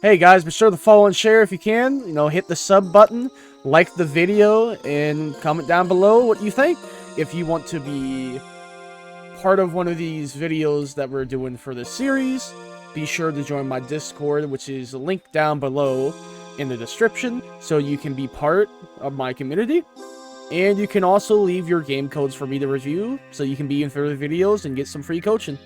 Hey guys, be sure to follow and share if you can. You know, hit the sub button, like the video, and comment down below what you think. If you want to be part of one of these videos that we're doing for this series, be sure to join my Discord, which is linked down below in the description, so you can be part of my community. And you can also leave your game codes for me to review, so you can be in further videos and get some free coaching.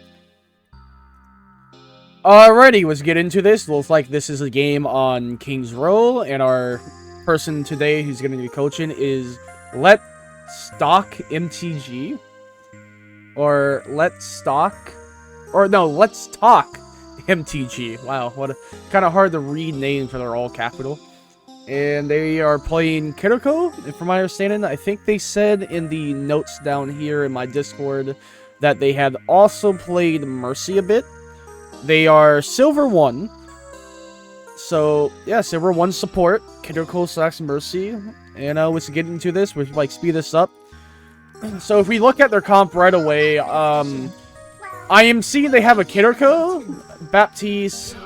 Alrighty, let's get into this. Looks like this is a game on King's Row, and our person today who's going to be coaching is Let's Talk MTG. Or Let's Talk MTG. Wow, what a kind of hard to read names for they're all capital. And they are playing Kiriko, and from my understanding, I think they said in the notes down here in my Discord that they had also played Mercy a bit. They are Silver 1. So, yeah, Silver 1 support. Kiriko / Mercy. And let's get into this. We'll, like, speed this up. So, if we look at their comp right away, I am seeing they have a Kiriko, Baptiste,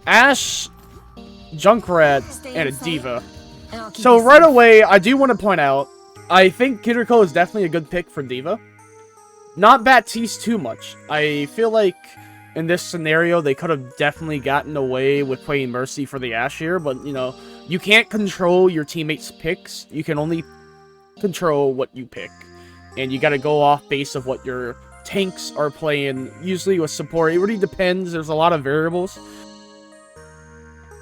Ashe, Junkrat, and a Diva. So, right away, I do want to point out, I think Kiriko is definitely a good pick for Diva. Not Baptiste too much. I feel like in this scenario, they could have definitely gotten away with playing Mercy for the Ashe here, but, you know, you can't control your teammates' picks. You can only control what you pick. And you gotta go off base of what your tanks are playing, usually with support. It really depends. There's a lot of variables.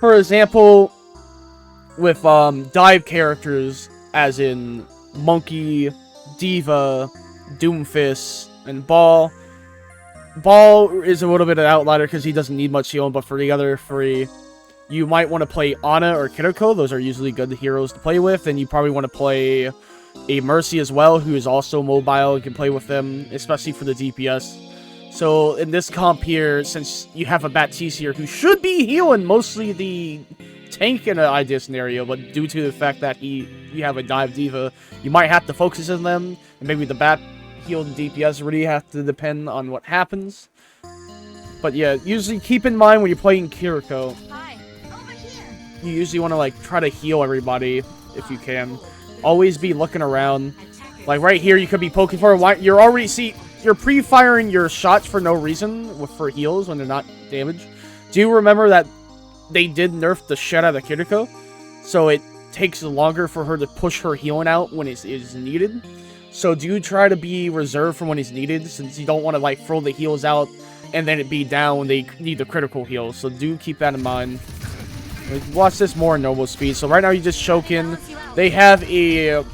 For example, with dive characters, as in Monkey, Diva, Doomfist, and Ball. Ball is a little bit of an outlier because he doesn't need much healing, but for the other three, you might want to play Ana or Kiriko. Those are usually good heroes to play with. And you probably want to play a Mercy as well, who is also mobile and can play with them, especially for the DPS. So in this comp here, since you have a Baptiste here who should be healing mostly the tank in an ideal scenario, but due to the fact that you have a dive Diva, you might have to focus on them, and maybe the Bat heal and DPS really have to depend on what happens. But yeah, usually keep in mind when you're playing Kiriko, you usually want to like try to heal everybody if you can. Always be looking around. Like right here, you could be poking for a while. You're pre-firing your shots for no reason for heals when they're not damaged. Do you remember that they did nerf the shit out of Kiriko? So it takes longer for her to push her healing out when it is needed. So do try to be reserved for when it's needed, since you don't want to like throw the heals out and then it be down when they need the critical heal. So do keep that in mind. Watch this more in normal speed. So right now you just choke in. They have a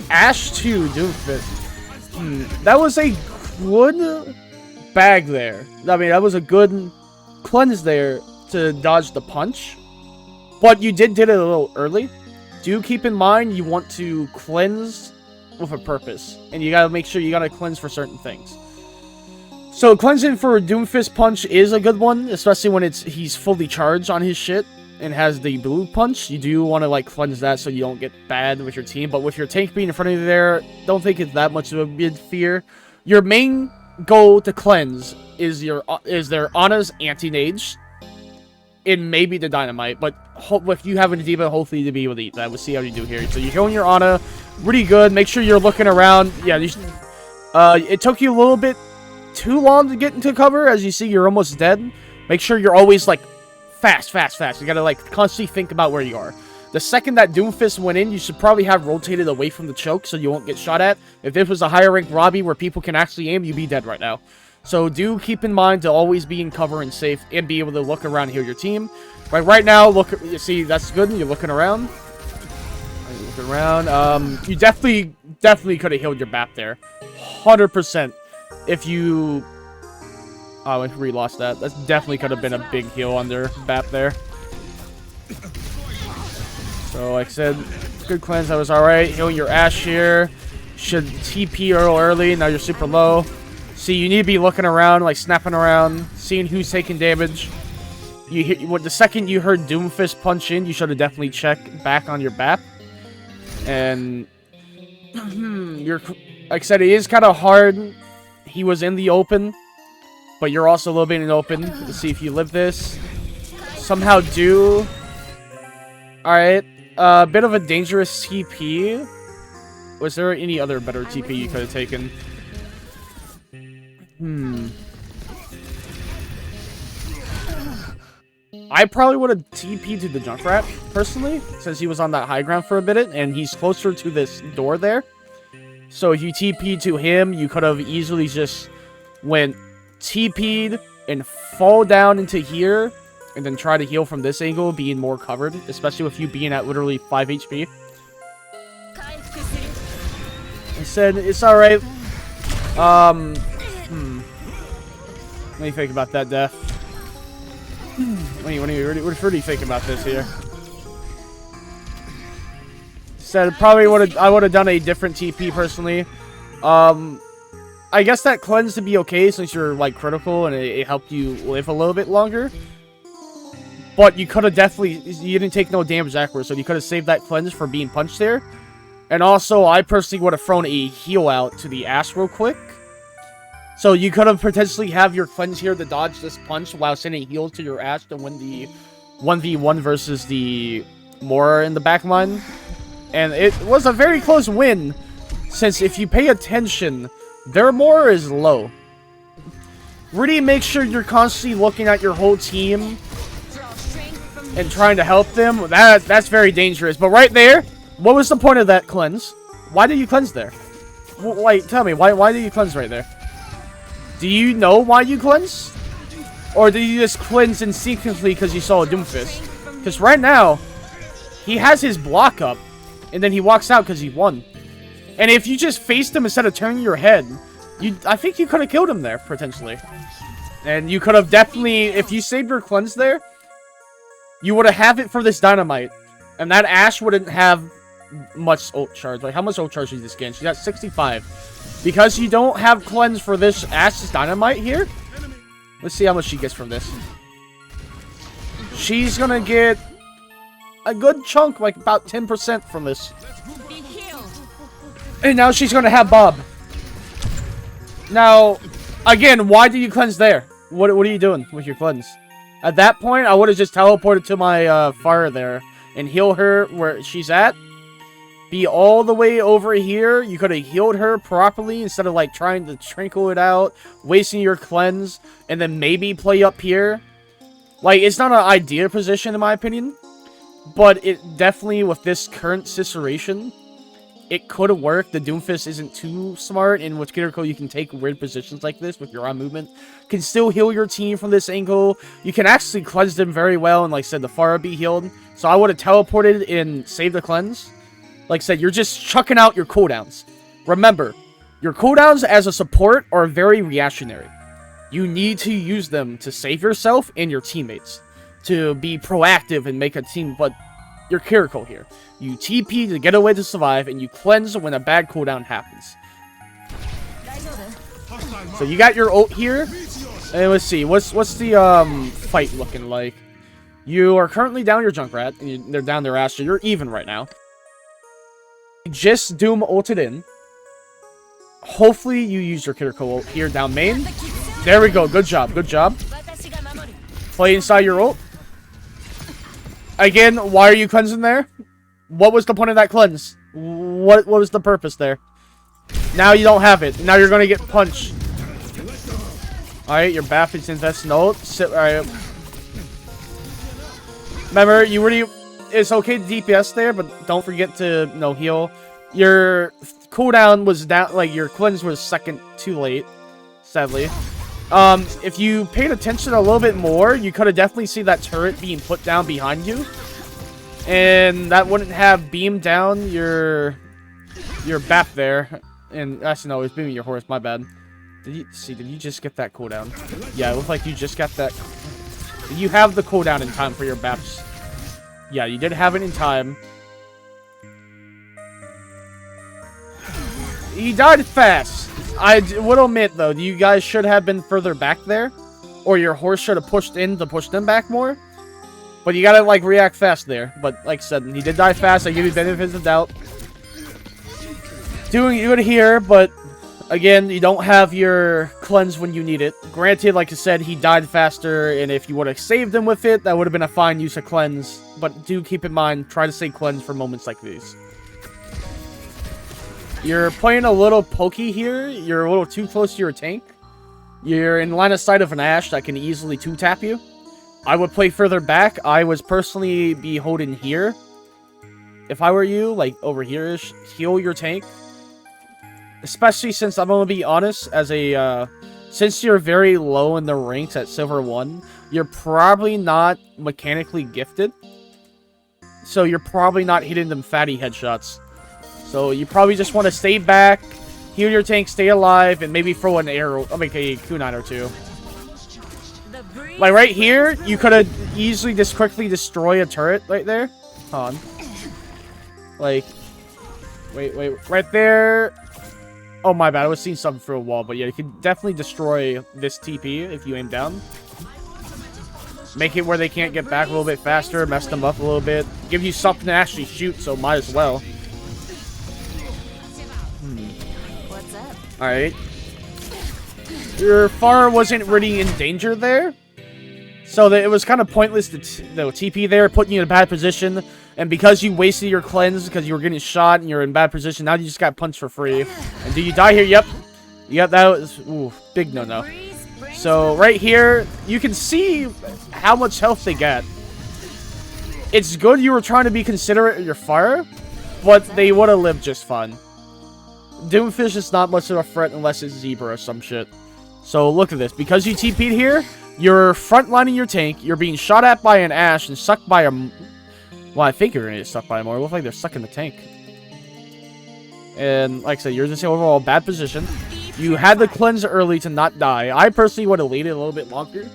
Ashe 2 Doomfist. That was a good bag there. I mean, that was a good cleanse there to dodge the punch. But you did it a little early. Do keep in mind you want to cleanse with a purpose, and you gotta make sure you gotta cleanse for certain things. So cleansing for Doomfist punch is a good one, especially when he's fully charged on his shit and has the blue punch. You do want to like cleanse that so you don't get bad with your team. But with your tank being in front of you there, don't think it's that much of a big fear. Your main goal to cleanse is their Ana's anti-nage and maybe the dynamite, but if you have a Diva, hopefully to be able to eat that. We'll see how you do here. So you're healing your Ana really good. Make sure you're looking around. Yeah, it took you a little bit too long to get into cover. As you see, you're almost dead. Make sure you're always like fast. You gotta like constantly think about where you are. The second that Doomfist went in, you should probably have rotated away from the choke so you won't get shot at. If this was a higher ranked Robbie where people can actually aim, you'd be dead right now. So do keep in mind to always be in cover and safe and be able to look around and heal your team. Right now, look, you see, that's good. You're looking around. Looking around. You definitely could have healed your BAP there. 100%. If you... Oh, I re-lost that. That definitely could have been a big heal on their BAP there. So, like I said, good cleanse. That was alright. Healing your Ashe here. Should TP early. Now you're super low. See, you need to be looking around, like snapping around, seeing who's taking damage. The second you heard Doomfist punch in, you should have definitely checked back on your BAP. And like I said, it is kind of hard. He was in the open, but you're also a little bit in the open. Let's see if you live this. somehow do... Alright. Bit of a dangerous TP. Was there any other better TP you could have taken? I probably would have TP'd to the Junkrat, personally, since he was on that high ground for a bit, and he's closer to this door there. So if you TP'd to him, you could have easily just went TP'd and fall down into here, and then try to heal from this angle, being more covered, especially with you being at literally 5 HP. I said, it's alright. What do you think about that, Death? What do you think about this here? Said probably I would have done a different TP personally. I guess that cleanse to be okay since you're like critical and it helped you live a little bit longer. But you could have you didn't take no damage afterwards, so you could have saved that cleanse for being punched there. And also, I personally would have thrown a heal out to the Ash real quick. So you could have potentially have your cleanse here to dodge this punch while sending heals to your Ash to win the 1v1 versus the Mora in the back line. And it was a very close win, since if you pay attention, their Mora is low. Really make sure you're constantly looking at your whole team and trying to help them. That's very dangerous. But right there, what was the point of that cleanse? Why did you cleanse there? Wait, tell me, why did you cleanse right there? Do you know why you cleanse? Or did you just cleanse instinctively because you saw a Doomfist? Because right now, he has his block up, and then he walks out because he won. And if you just faced him instead of turning your head, I think you could have killed him there, potentially. And you could have definitely, if you saved your cleanse there, you would have it for this dynamite. And that Ashe wouldn't have much ult charge. Like, how much ult charge is this game? She's at 65. Because you don't have cleanse for this Ashe's dynamite here, let's see how much she gets from this. She's gonna get a good chunk, like about 10% from this. And now she's gonna have Bob. Now, again, why do you cleanse there? What are you doing with your cleanse? At that point, I would have just teleported to my fire there and heal her where she's at. Be all the way over here. You could have healed her properly instead of like trying to trinkle it out, wasting your cleanse, and then maybe play up here. Like, it's not an ideal position in my opinion, but it definitely, with this current situation, it could have worked. The Doomfist isn't too smart, and with Kiriko you can take weird positions like this with your arm movement. Can still heal your team from this angle. You can actually cleanse them very well, and like I said, the Pharah be healed. So I would have teleported and saved the cleanse. Like I said, you're just chucking out your cooldowns. Remember, your cooldowns as a support are very reactionary. You need to use them to save yourself and your teammates. To be proactive and make a team, but you're Kiriko here. You TP to get away to survive, and you cleanse when a bad cooldown happens. So you got your ult here. And let's see, what's the fight looking like? You are currently down your Junkrat, and they're down their Ash, so you're even right now. Just Doom ulted in. Hopefully you use your Kiriko ult here down main. There we go. Good job. Good job. Play inside your ult. Again, why are you cleansing there? What was the point of that cleanse? What was the purpose there? Now you don't have it. Now you're going to get punched. Alright, your Bath is invest in ult. Alright. Remember, you really... It's okay to DPS there, but don't forget to, heal. Your cooldown was down, like, your cleanse was second too late, sadly. If you paid attention a little bit more, you could have definitely seen that turret being put down behind you. And that wouldn't have beamed down your BAP there. And, actually, no, it was beaming your horse, my bad. Did you just get that cooldown? Yeah, it looked like you just got that. Did you have the cooldown in time for your BAPs? Yeah, you did have it in time. He died fast. I will admit, though, you guys should have been further back there. Or your horse should have pushed in to push them back more. But you gotta, like, react fast there. But, like I said, he did die fast. I give you benefits of doubt. Doing good here, but Again, you don't have your cleanse when you need it. Granted, like I said, he died faster, and if you would have saved him with it, that would have been a fine use of cleanse. But do keep in mind, try to say cleanse for moments like these. You're playing a little pokey here. You're a little too close to your tank. You're in line of sight of an Ashe that can easily 2-tap you. I would play further back. I would personally be holding here. If I were you, like over here-ish, heal your tank. Especially since I'm gonna be honest, as a since you're very low in the ranks at Silver 1, you're probably not mechanically gifted. So you're probably not hitting them fatty headshots. So you probably just want to stay back, heal your tank, stay alive, and maybe throw an arrow, I mean a kunai or two. Like right here, you could have easily just quickly destroy a turret right there. Hold on. Like, wait, right there. Oh, my bad. I was seeing something through a wall. But yeah, you can definitely destroy this TP if you aim down. Make it where they can't get back a little bit faster. Mess them up a little bit. Give you something to actually shoot, so might as well. What's up? Alright. Your Pharah wasn't really in danger there. So that it was kind of pointless to TP there, putting you in a bad position. And because you wasted your cleanse, because you were getting shot and you're in bad position, now you just got punched for free. And do you die here? Yep. Yep, that was... Ooh, big no-no. So, right here, you can see how much health they get. It's good you were trying to be considerate of your fire, but they would have lived just fine. Doomfish is not much of a threat unless it's Zebra or some shit. So, look at this. Because you TP'd here, you're frontlining your tank, you're being shot at by an Ashe and sucked by a... Well, I think you're going to get stuck by them, or it looks like they're stuck in the tank. And, like I said, you're just in overall bad position. You had the cleanse early to not die. I personally would have waited a little bit longer,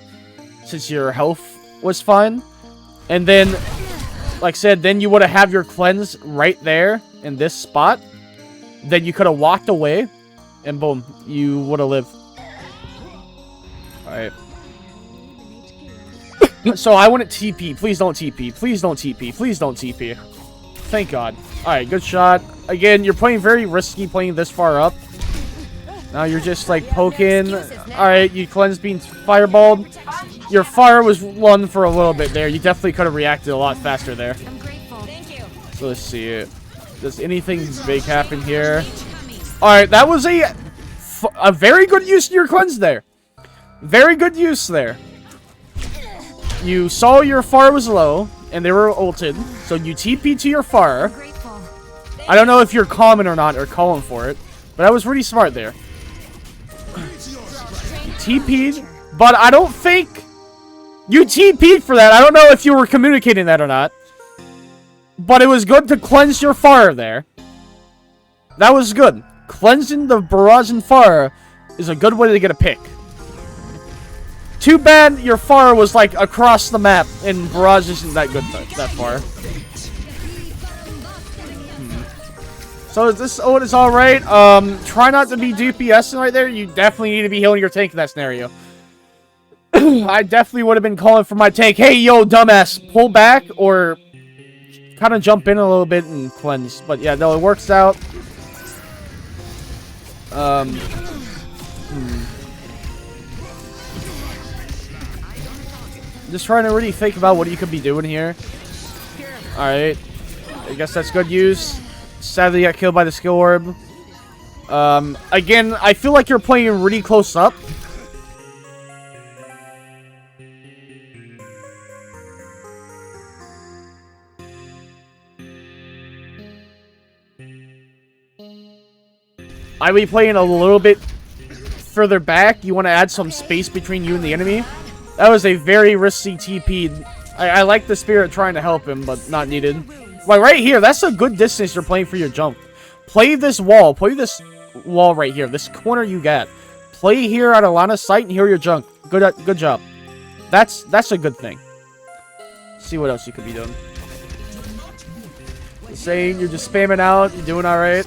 since your health was fine. And then, like I said, then you would have had your cleanse right there, in this spot. Then you could have walked away, and boom, you would have lived. Alright. So I wouldn't TP. Please don't TP. Please don't TP. Please don't TP. Thank God. Alright, good shot. Again, you're playing very risky playing this far up. Now you're just like poking. Alright, you cleansed being fireballed. Your fire was one for a little bit there. You definitely could have reacted a lot faster there. So let's see. Does anything big happen here? Alright, that was a very good use of your cleanse there. Very good use there. You saw your fire was low, and they were ulted, so you TP to your fire. I don't know if you're common or not, or calling for it, but that was really smart there. You TP'd, but I don't think you TP'd for that. I don't know if you were communicating that or not, but it was good to cleanse your fire there. That was good. Cleansing the barrage and fire is a good way to get a pick. Too bad your far was like across the map, and barrage isn't that good that far. So this Ode is alright. Try not to be DPSing right there. You definitely need to be healing your tank in that scenario. I definitely would have been calling for my tank. Hey, yo, dumbass, pull back or kind of jump in a little bit and cleanse. But yeah, no, it works out. Just trying to really think about what you could be doing here. Alright. I guess that's good use. Sadly got killed by the skill orb. Again, I feel like you're playing really close up. I would be playing a little bit further back. You want to add some space between you and the enemy. That was a very risky TP. I like the spirit trying to help him, but not needed. Like right here, that's a good distance you're playing for your jump. Play this wall. Play this wall right here. This corner you got. Play here at a line of sight and heal your junk. Good job. That's a good thing. Let's see what else you could be doing. Saying you're just spamming out. You're doing alright.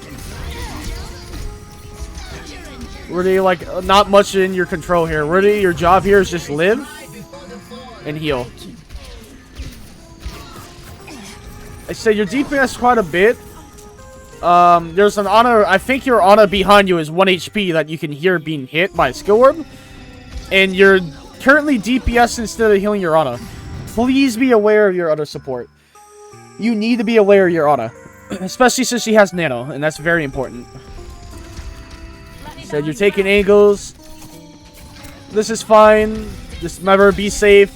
Really, like, not much in your control here. Really, your job here is just live and heal. I said your DPS quite a bit. There's an Ana, I think your Ana behind you is 1 HP that you can hear being hit by a skill orb. And you're currently DPS instead of healing your Ana. Please be aware of your other support. You need to be aware of your Ana. Especially since she has Nano, and that's very important. So you're taking angles. This is fine. Just remember, be safe.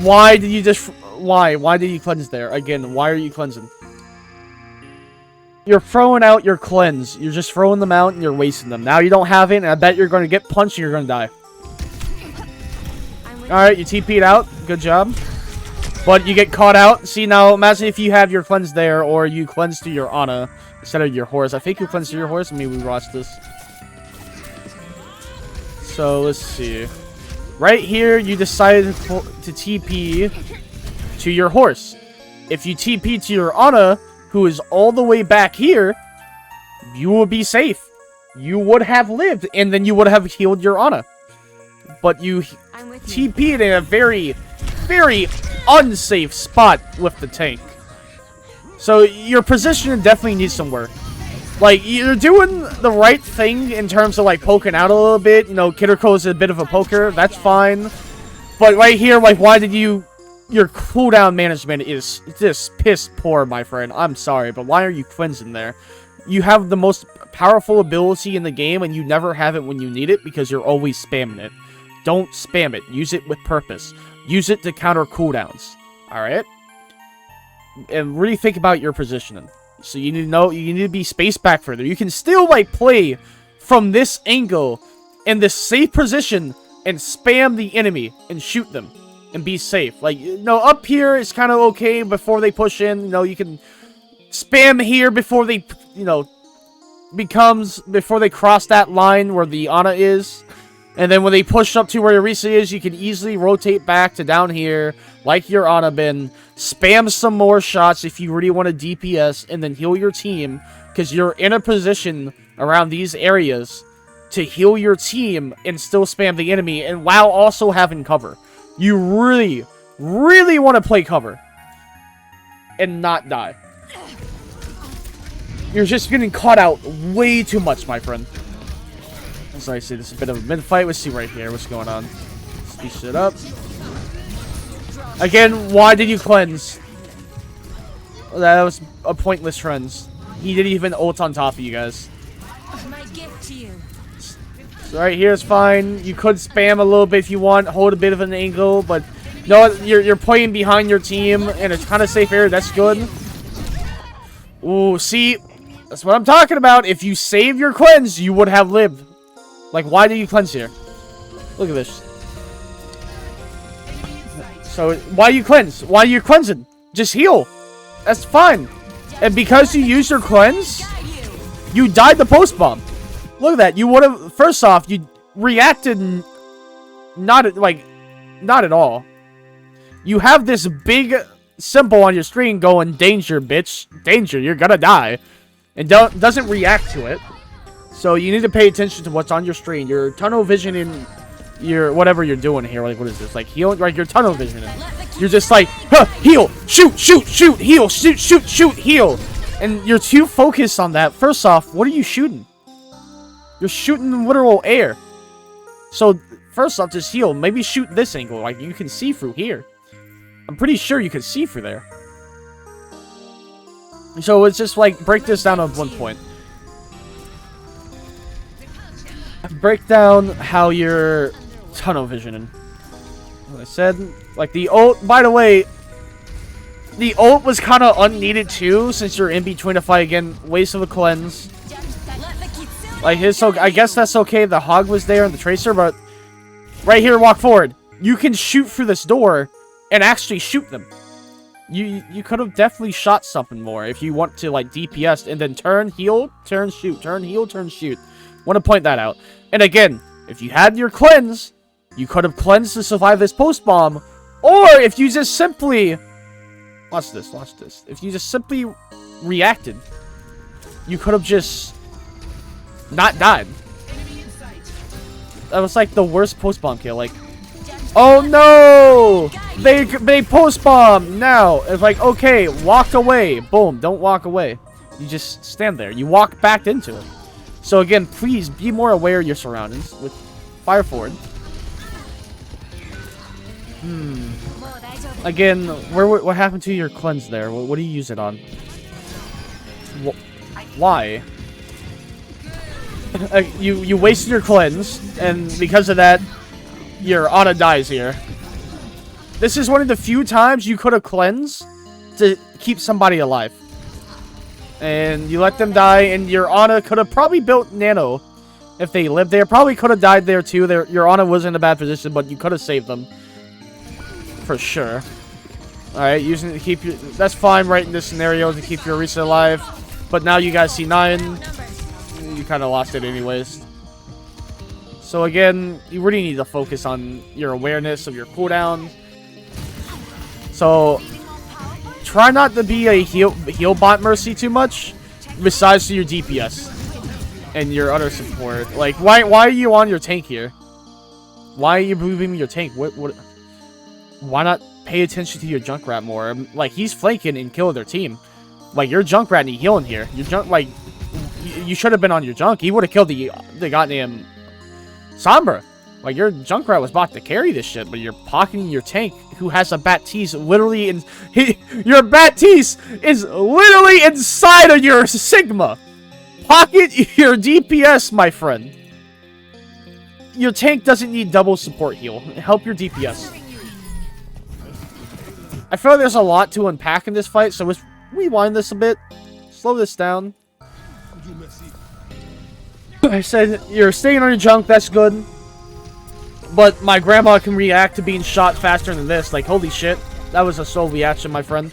Why did you just... Why? Why did you cleanse there? Again, why are you cleansing? You're throwing out your cleanse. You're just throwing them out and you're wasting them. Now you don't have it, and I bet you're going to get punched and you're going to die. Alright, you TP'd out. Good job. But you get caught out. See, now imagine if you have your cleanse there, or you cleanse to your Ana instead of your horse. I think you cleanse to your horse. Maybe we watch this. So, let's see. Right here, you decided to TP to your horse. If you TP to your Ana, who is all the way back here, you will be safe. You would have lived, and then you would have healed your Ana. But you TP'd in a very, very unsafe spot with the tank. So your position definitely needs some work. Like, you're doing the right thing in terms of, like, poking out a little bit. You know, Kiriko is a bit of a poker. That's fine. But right here, like, why did you... Your cooldown management is just piss poor, my friend. I'm sorry, but why are you cleansing there? You have the most powerful ability in the game, and you never have it when you need it because you're always spamming it. Don't spam it. Use it with purpose. Use it to counter cooldowns. Alright? And really think about your positioning. So you need to know, you need to be spaced back further. You can still, like, play from this angle in this safe position and spam the enemy and shoot them and be safe. Like, you know, up here is kind of okay before they push in. You know, you can spam here before they, you know, before they cross that line where the Ana is. And then when they push up to where Orisa is, you can easily rotate back to down here, like your Ana bin. Spam some more shots if you really want to DPS, and then heal your team, because you're in a position around these areas to heal your team and still spam the enemy, and while also having cover. You really, really want to play cover and not die. You're just getting caught out way too much, my friend. Sorry, see, this is a bit of a mid-fight. Let's see right here what's going on. Speed shit up. Again, why did you cleanse? That was a pointless cleanse. He didn't even ult on top of you guys. My gift to you. So right here is fine. You could spam a little bit if you want, hold a bit of an angle, but no, you're playing behind your team, and it's kind of safe area. That's good. Ooh, see, that's what I'm talking about. If you save your cleanse, you would have lived. Like, why do you cleanse here? Look at this. So, why you cleanse? Why are you cleansing? Just heal. That's fine. And because you used your cleanse, you died the post bomb. Look at that. You would have... First off, you reacted... Not at all. You have this big symbol on your screen going, danger, bitch. Danger, you're gonna die. And doesn't react to it. So you need to pay attention to what's on your screen. Your tunnel vision and your whatever you're doing here. Like, what is this? Like, heal, like your tunnel vision. You're just like, huh, heal, shoot, shoot, shoot, heal, shoot, shoot, shoot, heal. And you're too focused on that. First off, what are you shooting? You're shooting literal air. So, first off, just heal. Maybe shoot this angle. Like, you can see through here. I'm pretty sure you can see through there. So, it's just like, break this down at one point. Break down how you're tunnel visioning. Like I said, like the ult, by the way, the ult was kind of unneeded too, since you're in between a fight again. Waste of a cleanse. Like, so I guess that's okay. The hog was there and the tracer, but right here, walk forward. You can shoot through this door and actually shoot them. You could have definitely shot something more if you want to, like, DPS and then turn, heal, turn, shoot, turn, heal, turn, shoot. Want to point that out. And again, if you had your cleanse, you could have cleansed to survive this post bomb. Or if you just simply... Watch this, watch this. If you just simply reacted, you could have just not died. That was like the worst post bomb kill. Like, oh no! They post bomb now. It's like, okay, walk away. Boom, don't walk away. You just stand there. You walk back into it. So again, please be more aware of your surroundings with fire forward. Again, what happened to your cleanse there? What do you use it on? Why? You wasted your cleanse, and because of that, your Ana dies here. This is one of the few times you could have cleansed to keep somebody alive. And you let them die, and your Ana could have probably built Nano if they lived there. Probably could have died there too. Your Ana was in a bad position, but you could have saved them. For sure. Alright, using it to keep your... That's fine right in this scenario to keep your Orisa alive. But now you guys see 9. You kind of lost it anyways. So again, you really need to focus on your awareness of your cooldown. So, try not to be a heal bot Mercy too much, besides to your DPS and your other support. Like, why are you on your tank here? Why are you moving your tank? Why not pay attention to your Junkrat more? Like, he's flanking and killing their team. Like, your Junkrat need healing here. Your Junk, like, you should have been on your Junk. He would have killed the goddamn Sombra. Like, your Junkrat was about to carry this shit, but you're pocketing your tank, who has a Baptiste literally in... your Baptiste is literally inside of your Sigma! Pocket your DPS, my friend. Your tank doesn't need double support heal. Help your DPS. I feel like there's a lot to unpack in this fight, so let's rewind this a bit. Slow this down. I said, you're staying on your Junk, that's good. But my grandma can react to being shot faster than this. Like, holy shit. That was a slow reaction, my friend.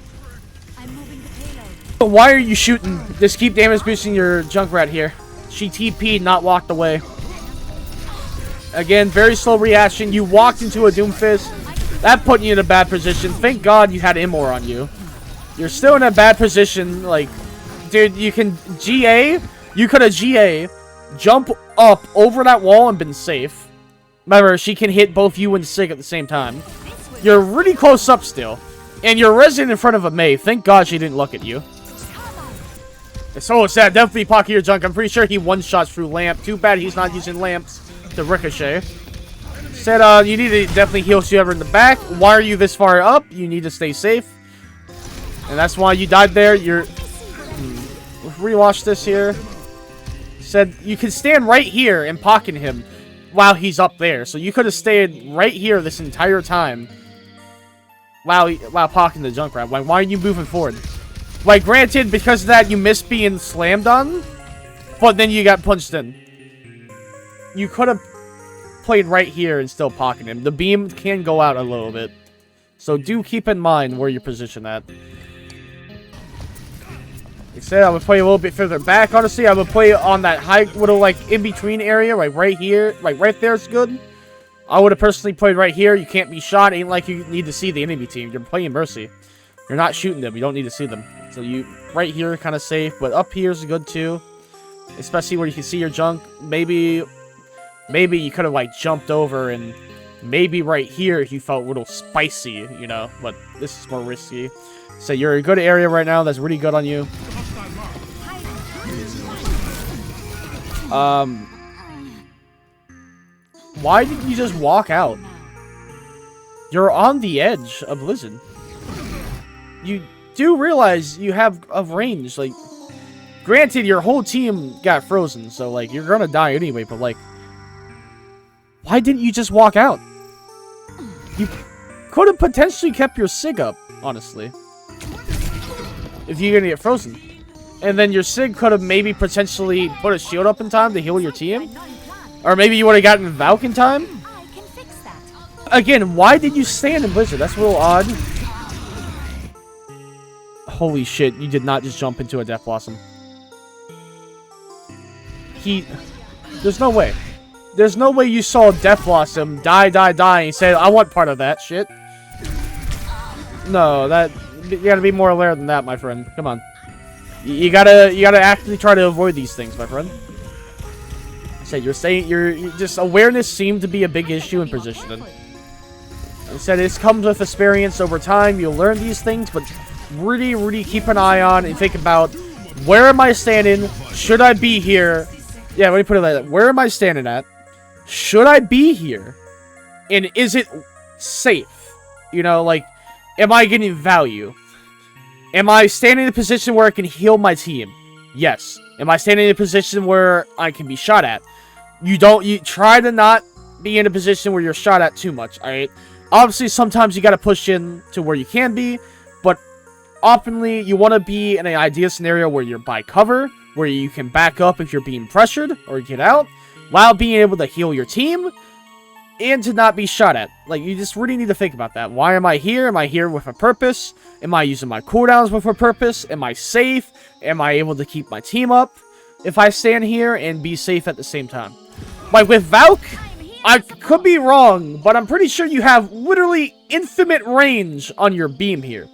But why are you shooting? Just keep damage boosting your Junkrat here. She TP'd, not walked away. Again, very slow reaction. You walked into a Doomfist. That put you in a bad position. Thank God you had Immor on you. You're still in a bad position. Like, dude, you can GA. You could have GA, jump up over that wall and been safe. Remember, she can hit both you and Sig at the same time. You're really close up still. And you're resident in front of a Mei. Thank God she didn't look at you. It's so sad. Definitely pocket your Junk. I'm pretty sure he one-shots through Lamp. Too bad he's not using Lamps to ricochet. Said, you need to definitely heal whoever in the back. Why are you this far up? You need to stay safe. And that's why you died there. You're... Rewatch this here. Said, you can stand right here and pocket him while he's up there. So you could have stayed right here this entire time while pocketing the Junkrat. Why are you moving forward? Like, granted, because of that, you missed being slammed on, but then you got punched in. You could have played right here and still pocketed him. The beam can go out a little bit. So do keep in mind where you're positioned at. Like I said, I would play a little bit further back. Honestly, I would play on that high little, like, in-between area, like right here. Like, right there is good. I would have personally played right here. You can't be shot. Ain't like you need to see the enemy team. You're playing Mercy. You're not shooting them. You don't need to see them. So you, right here, kind of safe. But up here is good, too. Especially where you can see your Junk. Maybe you could have, like, jumped over and maybe right here you felt a little spicy, you know. But this is more risky. So you're in a good area right now. That's really good on you. Why didn't you just walk out? You're on the edge of Blizzard. You do realize you have a range, like, granted your whole team got frozen, so like you're gonna die anyway, but like, why didn't you just walk out? You could have potentially kept your Sig up, honestly, if you're gonna get frozen. And then your Sig could have maybe potentially put a shield up in time to heal your team. Or maybe you would have gotten Valk in time. Again, why did you stand in Blizzard? That's a little odd. Holy shit, you did not just jump into a Death Blossom. There's no way. There's no way you saw Death Blossom die, and said, I want part of that shit. No, you gotta be more aware than that, my friend. Come on. You gotta actively try to avoid these things, my friend. I said, you're just, awareness seemed to be a big issue in positioning. I said, it comes with experience over time. You'll learn these things, but really, really keep an eye on and think about Where am I standing? Should I be here? Yeah, let me put it like that. Where am I standing at? Should I be here? And is it safe? You know, like, am I getting value? Am I standing in a position where I can heal my team? Yes. Am I standing in a position where I can be shot at? You try to not be in a position where you're shot at too much, alright? Obviously, sometimes you gotta push in to where you can be, but oftenly, you want to be in an ideal scenario where you're by cover, where you can back up if you're being pressured, or get out, while being able to heal your team, and to not be shot at. Like, you just really need to think about that. Why am I here? Am I here with a purpose? Am I using my cooldowns with a purpose? Am I safe? Am I able to keep my team up if I stand here and be safe at the same time? Like, with Valk, I could be wrong, but I'm pretty sure you have literally infinite range on your beam here.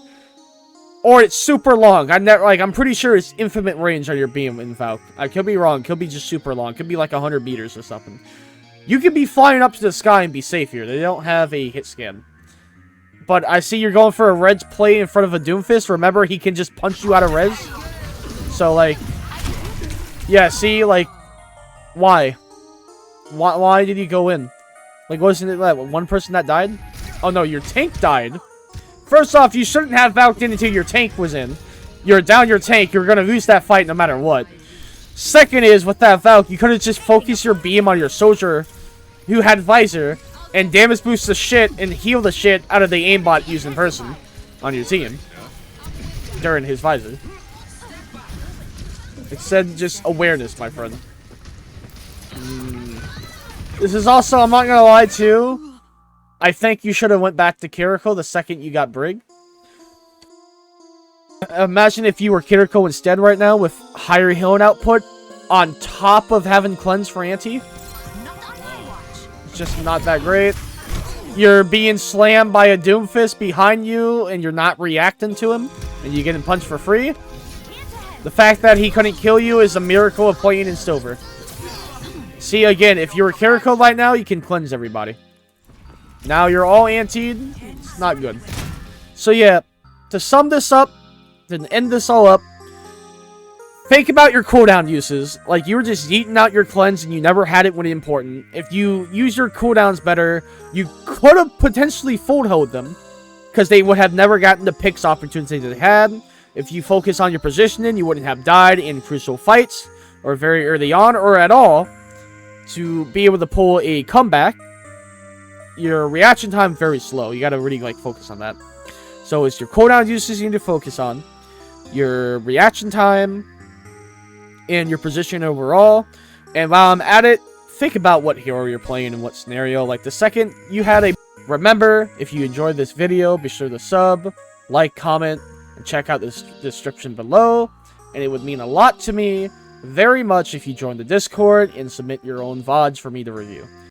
Or it's super long. I'm pretty sure it's infinite range on your beam in Valk. I could be wrong. Could be just super long. Could be like 100 meters or something. You could be flying up to the sky and be safe here. They don't have a hit scan. But I see you're going for a res play in front of a Doomfist. Remember, he can just punch you out of res. So, like... Yeah, see, like... Why? Why did he go in? Like, wasn't it like one person that died? Oh, no, your tank died. First off, you shouldn't have Valked in until your tank was in. You're down your tank, you're gonna lose that fight no matter what. Second is, with that Valk, you could have just focused your beam on your soldier who had Visor, and damage boost the shit and heal the shit out of the aimbot used in person on your team during his Visor. Instead, just awareness, my friend. This is also, I'm not gonna lie too, I think you should have went back to Kiriko the second you got Brig. Imagine if you were Kiriko instead right now with higher healing output on top of having cleanse for anti. It's just not that great. You're being slammed by a Doomfist behind you and you're not reacting to him and you're getting punched for free. The fact that he couldn't kill you is a miracle of playing in silver. See, again, if you were Kiriko right now, you can cleanse everybody. Now you're all antied. It's not good. So yeah, to sum this up, to end this all up, think about your cooldown uses. Like, you were just yeeting out your cleanse and you never had it when important. If you use your cooldowns better, you could have potentially full held them, because they would have never gotten the picks opportunities they had. If you focus on your positioning, you wouldn't have died in crucial fights, or very early on, or at all, to be able to pull a comeback. Your reaction time very slow. You gotta really, like, focus on that. So it's your cooldown uses you need to focus on, your reaction time, and your position overall. And while I'm at it, think about what hero you're playing and what scenario. Like, the second you had a... Remember, if you enjoyed this video, be sure to sub, like, comment, and check out this description below. And it would mean a lot to me, very much, if you join the Discord and submit your own VODs for me to review.